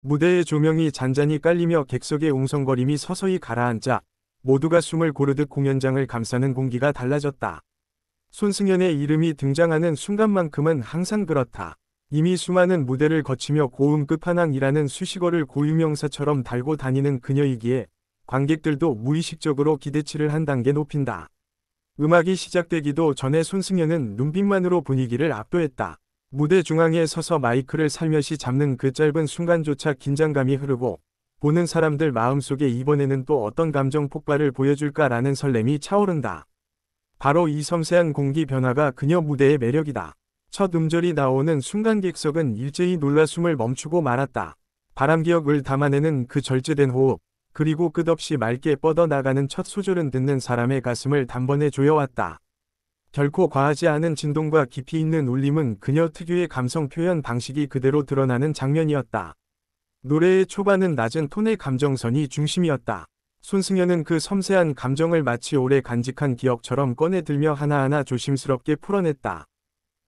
무대의 조명이 잔잔히 깔리며 객석의 웅성거림이 서서히 가라앉자 모두가 숨을 고르듯 공연장을 감싸는 공기가 달라졌다. 손승연의 이름이 등장하는 순간만큼은 항상 그렇다. 이미 수많은 무대를 거치며 고음 끝판왕이라는 수식어를 고유명사처럼 달고 다니는 그녀이기에 관객들도 무의식적으로 기대치를 한 단계 높인다. 음악이 시작되기도 전에 손승연은 눈빛만으로 분위기를 압도했다. 무대 중앙에 서서 마이크를 살며시 잡는 그 짧은 순간조차 긴장감이 흐르고 보는 사람들 마음속에 이번에는 또 어떤 감정 폭발을 보여줄까라는 설렘이 차오른다. 바로 이 섬세한 공기 변화가 그녀 무대의 매력이다. 첫 음절이 나오는 순간 객석은 일제히 놀라 숨을 멈추고 말았다. 바람기역을 담아내는 그 절제된 호흡, 그리고 끝없이 맑게 뻗어나가는 첫 소절은 듣는 사람의 가슴을 단번에 조여왔다. 결코 과하지 않은 진동과 깊이 있는 울림은 그녀 특유의 감성 표현 방식이 그대로 드러나는 장면이었다. 노래의 초반은 낮은 톤의 감정선이 중심이었다. 손승연은 그 섬세한 감정을 마치 오래 간직한 기억처럼 꺼내들며 하나하나 조심스럽게 풀어냈다.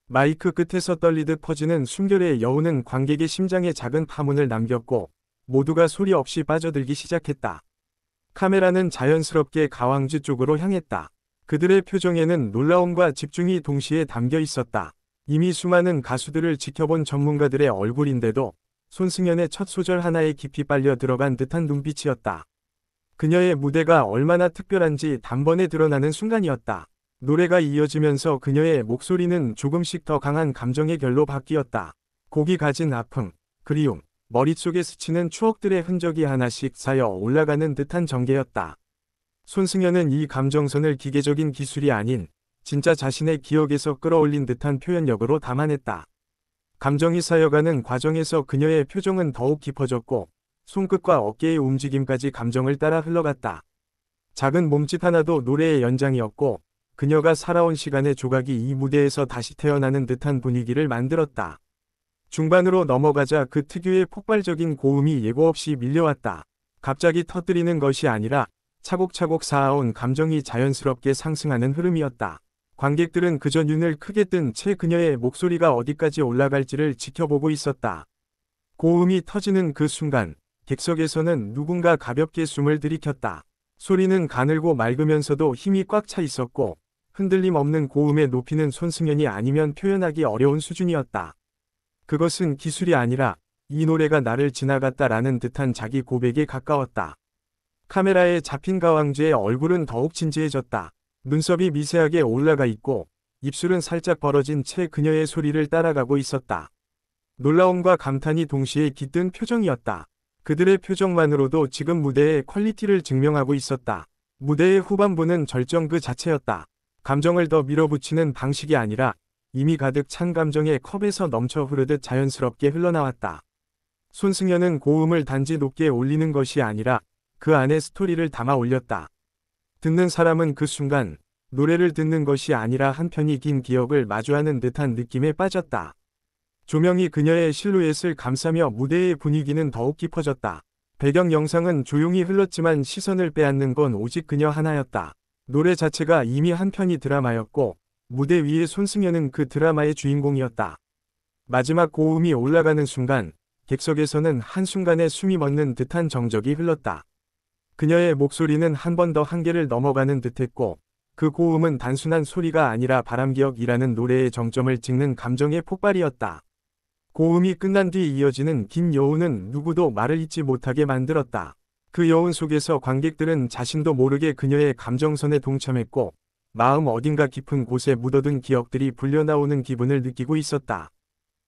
마이크 끝에서 떨리듯 퍼지는 숨결의 여운은 관객의 심장에 작은 파문을 남겼고 모두가 소리 없이 빠져들기 시작했다. 카메라는 자연스럽게 가왕주 쪽으로 향했다. 그들의 표정에는 놀라움과 집중이 동시에 담겨 있었다. 이미 수많은 가수들을 지켜본 전문가들의 얼굴인데도 손승연의 첫 소절 하나에 깊이 빨려 들어간 듯한 눈빛이었다. 그녀의 무대가 얼마나 특별한지 단번에 드러나는 순간이었다. 노래가 이어지면서 그녀의 목소리는 조금씩 더 강한 감정의 결로 바뀌었다. 곡이 가진 아픔, 그리움, 머릿속에 스치는 추억들의 흔적이 하나씩 쌓여 올라가는 듯한 전개였다. 손승연은 이 감정선을 기계적인 기술이 아닌 진짜 자신의 기억에서 끌어올린 듯한 표현력으로 담아냈다. 감정이 쌓여가는 과정에서 그녀의 표정은 더욱 깊어졌고 손끝과 어깨의 움직임까지 감정을 따라 흘러갔다. 작은 몸짓 하나도 노래의 연장이었고 그녀가 살아온 시간의 조각이 이 무대에서 다시 태어나는 듯한 분위기를 만들었다. 중반으로 넘어가자 그 특유의 폭발적인 고음이 예고 없이 밀려왔다. 갑자기 터뜨리는 것이 아니라 차곡차곡 쌓아온 감정이 자연스럽게 상승하는 흐름이었다. 관객들은 그저 눈을 크게 뜬 채 그녀의 목소리가 어디까지 올라갈지를 지켜보고 있었다. 고음이 터지는 그 순간, 객석에서는 누군가 가볍게 숨을 들이켰다. 소리는 가늘고 맑으면서도 힘이 꽉 차 있었고, 흔들림 없는 고음의 높이는 손승연이 아니면 표현하기 어려운 수준이었다. 그것은 기술이 아니라 이 노래가 나를 지나갔다라는 듯한 자기 고백에 가까웠다. 카메라에 잡힌 가왕주의 얼굴은 더욱 진지해졌다. 눈썹이 미세하게 올라가 있고 입술은 살짝 벌어진 채 그녀의 소리를 따라가고 있었다. 놀라움과 감탄이 동시에 깃든 표정이었다. 그들의 표정만으로도 지금 무대의 퀄리티를 증명하고 있었다. 무대의 후반부는 절정 그 자체였다. 감정을 더 밀어붙이는 방식이 아니라 이미 가득 찬 감정의 컵에서 넘쳐 흐르듯 자연스럽게 흘러나왔다. 손승연은 고음을 단지 높게 올리는 것이 아니라 그 안에 스토리를 담아 올렸다. 듣는 사람은 그 순간 노래를 듣는 것이 아니라 한편이 긴 기억을 마주하는 듯한 느낌에 빠졌다. 조명이 그녀의 실루엣을 감싸며 무대의 분위기는 더욱 깊어졌다. 배경 영상은 조용히 흘렀지만 시선을 빼앗는 건 오직 그녀 하나였다. 노래 자체가 이미 한 편이 드라마였고 무대 위에 손승연은 그 드라마의 주인공이었다. 마지막 고음이 올라가는 순간 객석에서는 한순간에 숨이 멎는 듯한 정적이 흘렀다. 그녀의 목소리는 한 번 더 한계를 넘어가는 듯했고 그 고음은 단순한 소리가 아니라 바람기역이라는 노래의 정점을 찍는 감정의 폭발이었다. 고음이 끝난 뒤 이어지는 긴 여운은 누구도 말을 잇지 못하게 만들었다. 그 여운 속에서 관객들은 자신도 모르게 그녀의 감정선에 동참했고 마음 어딘가 깊은 곳에 묻어둔 기억들이 불려나오는 기분을 느끼고 있었다.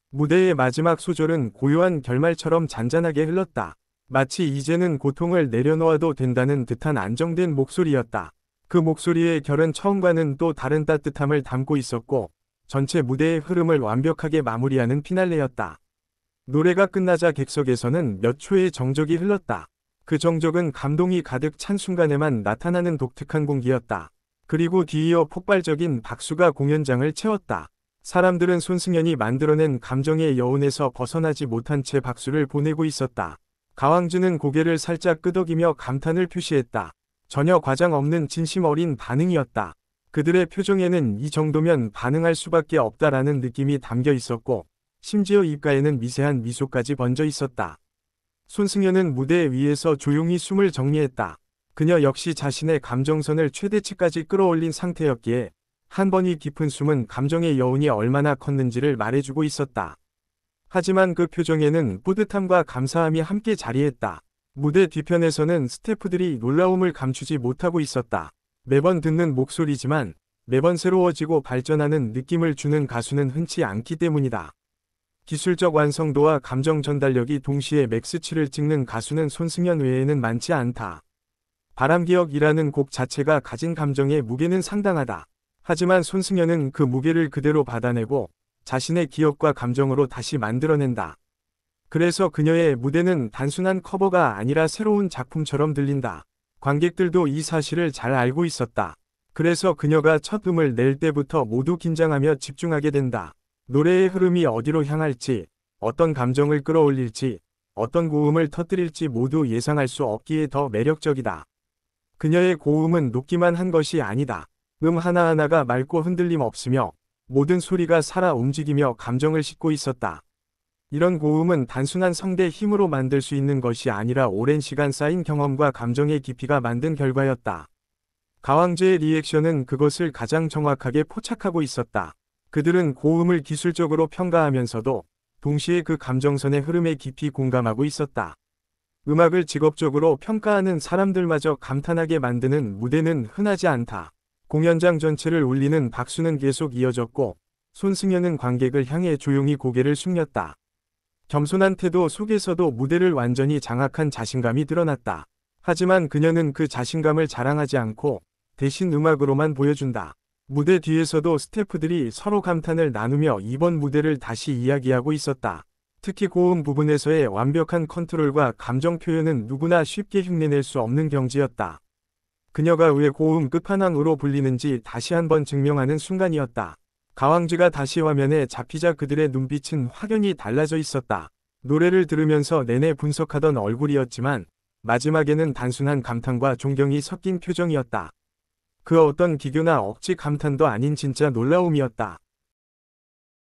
무대의 마지막 소절은 고요한 결말처럼 잔잔하게 흘렀다. 마치 이제는 고통을 내려놓아도 된다는 듯한 안정된 목소리였다. 그 목소리의 결은 처음과는 또 다른 따뜻함을 담고 있었고 전체 무대의 흐름을 완벽하게 마무리하는 피날레였다. 노래가 끝나자 객석에서는 몇 초의 정적이 흘렀다. 그 정적은 감동이 가득 찬 순간에만 나타나는 독특한 공기였다. 그리고 뒤이어 폭발적인 박수가 공연장을 채웠다. 사람들은 손승연이 만들어낸 감정의 여운에서 벗어나지 못한 채 박수를 보내고 있었다. 가왕주는 고개를 살짝 끄덕이며 감탄을 표시했다. 전혀 과장 없는 진심 어린 반응이었다. 그들의 표정에는 이 정도면 반응할 수밖에 없다라는 느낌이 담겨 있었고 심지어 입가에는 미세한 미소까지 번져 있었다. 손승연은 무대 위에서 조용히 숨을 정리했다. 그녀 역시 자신의 감정선을 최대치까지 끌어올린 상태였기에 한 번이 깊은 숨은 감정의 여운이 얼마나 컸는지를 말해주고 있었다. 하지만 그 표정에는 뿌듯함과 감사함이 함께 자리했다. 무대 뒤편에서는 스태프들이 놀라움을 감추지 못하고 있었다. 매번 듣는 목소리지만 매번 새로워지고 발전하는 느낌을 주는 가수는 흔치 않기 때문이다. 기술적 완성도와 감정 전달력이 동시에 맥스치를 찍는 가수는 손승연 외에는 많지 않다. 바람기억이라는 곡 자체가 가진 감정의 무게는 상당하다. 하지만 손승연은 그 무게를 그대로 받아내고 자신의 기억과 감정으로 다시 만들어낸다. 그래서 그녀의 무대는 단순한 커버가 아니라 새로운 작품처럼 들린다. 관객들도 이 사실을 잘 알고 있었다. 그래서 그녀가 첫 음을 낼 때부터 모두 긴장하며 집중하게 된다. 노래의 흐름이 어디로 향할지, 어떤 감정을 끌어올릴지, 어떤 고음을 터뜨릴지 모두 예상할 수 없기에 더 매력적이다. 그녀의 고음은 높기만 한 것이 아니다. 하나하나가 맑고 흔들림 없으며 모든 소리가 살아 움직이며 감정을 싣고 있었다. 이런 고음은 단순한 성대 힘으로 만들 수 있는 것이 아니라 오랜 시간 쌓인 경험과 감정의 깊이가 만든 결과였다. 가왕제의 리액션은 그것을 가장 정확하게 포착하고 있었다. 그들은 고음을 기술적으로 평가하면서도 동시에 그 감정선의 흐름에 깊이 공감하고 있었다. 음악을 직업적으로 평가하는 사람들마저 감탄하게 만드는 무대는 흔하지 않다. 공연장 전체를 울리는 박수는 계속 이어졌고 손승연은 관객을 향해 조용히 고개를 숙였다. 겸손한 태도 속에서도 무대를 완전히 장악한 자신감이 드러났다. 하지만 그녀는 그 자신감을 자랑하지 않고 대신 음악으로만 보여준다. 무대 뒤에서도 스태프들이 서로 감탄을 나누며 이번 무대를 다시 이야기하고 있었다. 특히 고음 부분에서의 완벽한 컨트롤과 감정 표현은 누구나 쉽게 흉내낼 수 없는 경지였다. 그녀가 왜 고음 끝판왕으로 불리는지 다시 한번 증명하는 순간이었다. 가왕즈가 다시 화면에 잡히자 그들의 눈빛은 확연히 달라져 있었다. 노래를 들으면서 내내 분석하던 얼굴이었지만 마지막에는 단순한 감탄과 존경이 섞인 표정이었다. 그 어떤 기교나 억지 감탄도 아닌 진짜 놀라움이었다.